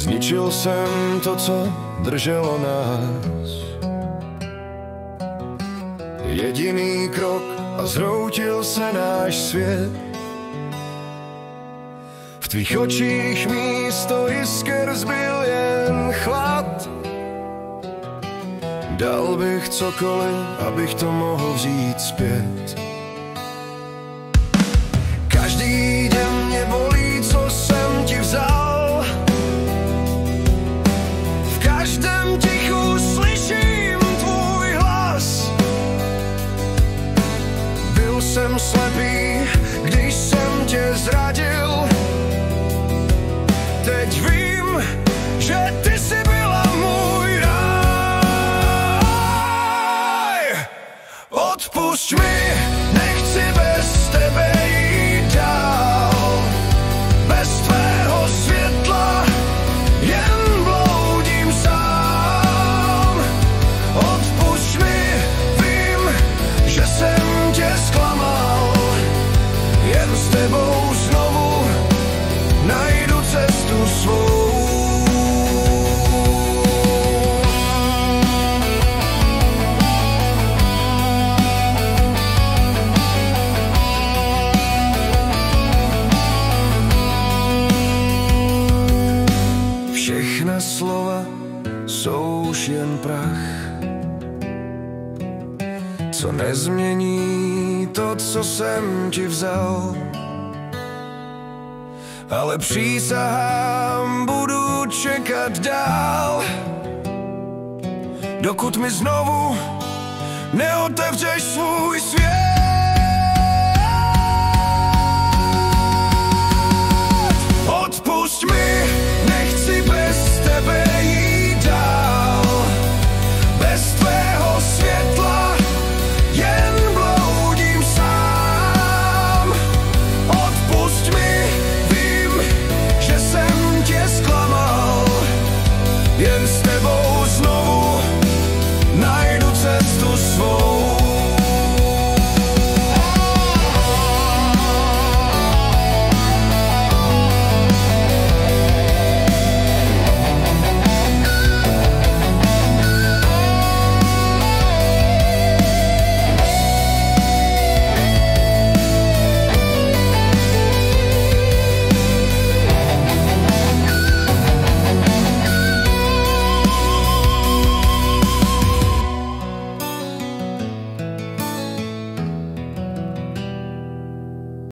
Zničil jsem to, co drželo nás. Jediný krok a zhroutil se náš svět. V tvých očích místo jisker zbyl jen chlad. Dal bych cokoliv, abych to mohl vzít zpět. Každý den mě bolí, co jsem ti vzal. V každém tichu slyším tvůj hlas. Byl jsem slepý, když jsem tě zradil. Teď vím, že ty jsi byla můj ráj. Odpusť mi, nechci bez tebe jít dál. Bez tvého světla jen bloudím sám. Odpusť mi, vím, že jsem tě zklamal. Jen s tebou znovu najdu cestu svou. Všechna slova jsou už jen prach, co nezmění to, co jsem ti vzal. Ale přísahám, budu čekat dál, dokud mi znovu neotevřeš svůj svět. Odpusť mi, nechci bez tebe jít dál. Bez tvého světla jen bloudím sám. Odpusť mi, že jsem tě zklamal, jen s